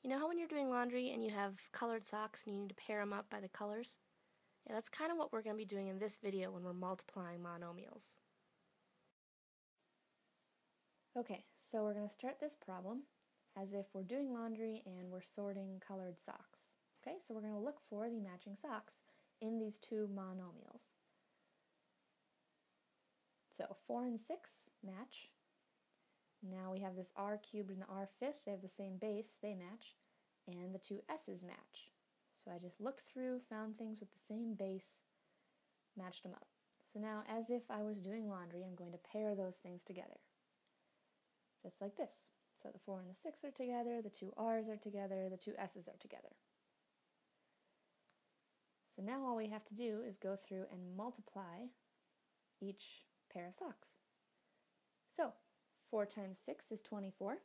You know how when you're doing laundry and you have colored socks and you need to pair them up by the colors? Yeah, that's kind of what we're going to be doing in this video when we're multiplying monomials. Okay, so we're going to start this problem as if we're doing laundry and we're sorting colored socks. Okay, so we're going to look for the matching socks in these two monomials. So 4 and 6 match. Now we have this r cubed and the r fifth, they have the same base, they match, and the two s's match. So I just looked through, found things with the same base, matched them up. So now, as if I was doing laundry, I'm going to pair those things together. Just like this. So the 4 and the 6 are together, the two r's are together, the two s's are together. So now all we have to do is go through and multiply each pair of socks. So 4 times 6 is 24.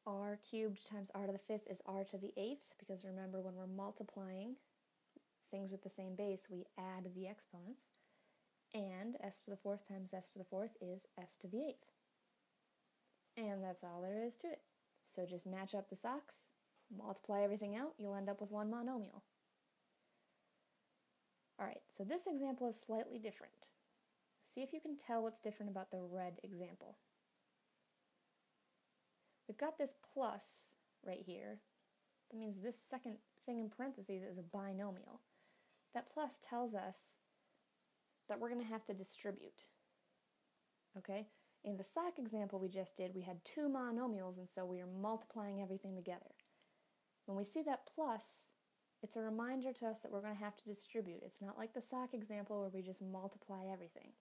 R cubed times r to the fifth is r to the eighth, because remember, when we're multiplying things with the same base, we add the exponents. And s to the fourth times s to the fourth is s to the eighth. And that's all there is to it. So just match up the socks, multiply everything out, you'll end up with one monomial. Alright, so this example is slightly different. See if you can tell what's different about the red example. We've got this plus right here. That means this second thing in parentheses is a binomial. That plus tells us that we're going to have to distribute. Okay? In the sock example we just did, we had two monomials, and so we are multiplying everything together. When we see that plus, it's a reminder to us that we're going to have to distribute. It's not like the sock example where we just multiply everything.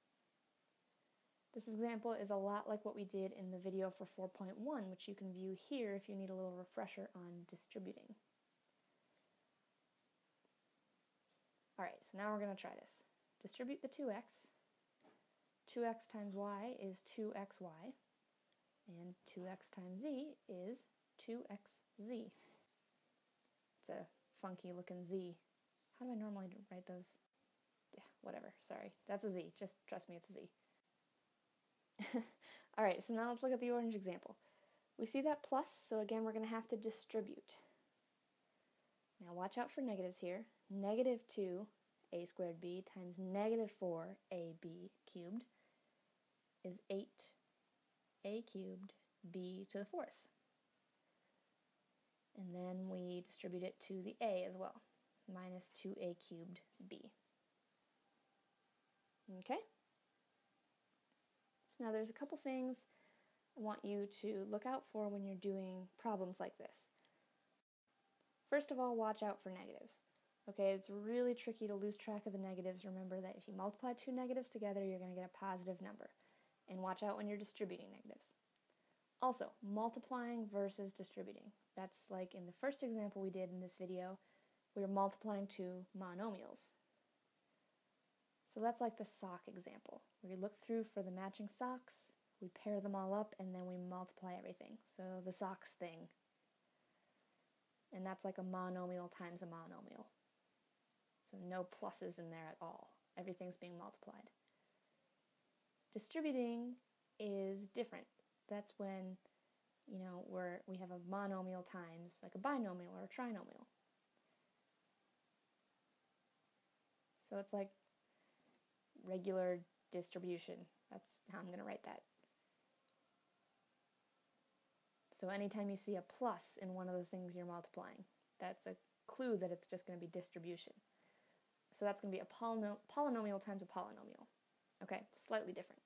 This example is a lot like what we did in the video for 4.1, which you can view here if you need a little refresher on distributing. Alright, so now we're going to try this. Distribute the 2x. 2x times y is 2xy, and 2x times z is 2xz. It's a funky looking z. How do I normally write those? Yeah, whatever, sorry. That's a z, just trust me, it's a z. Alright, so now let's look at the orange example. We see that plus, so again we're going to have to distribute. Now watch out for negatives here. Negative 2a squared b times negative 4ab cubed is 8a cubed b to the fourth. And then we distribute it to the a as well, minus 2a cubed b. Okay? So now there's a couple things I want you to look out for when you're doing problems like this. First of all, watch out for negatives. Okay, it's really tricky to lose track of the negatives. Remember that if you multiply two negatives together, you're going to get a positive number. And watch out when you're distributing negatives. Also, multiplying versus distributing. That's like in the first example we did in this video, we were multiplying two monomials. So that's like the sock example. We look through for the matching socks, we pair them all up, and then we multiply everything. So the socks thing. And that's like a monomial times a monomial. So no pluses in there at all. Everything's being multiplied. Distributing is different. That's when, you know, we have a monomial times like a binomial or a trinomial. So it's like regular distribution. That's how I'm going to write that. So anytime you see a plus in one of the things you're multiplying, that's a clue that it's just going to be distribution. So that's going to be a polynomial times a polynomial. Okay, slightly different.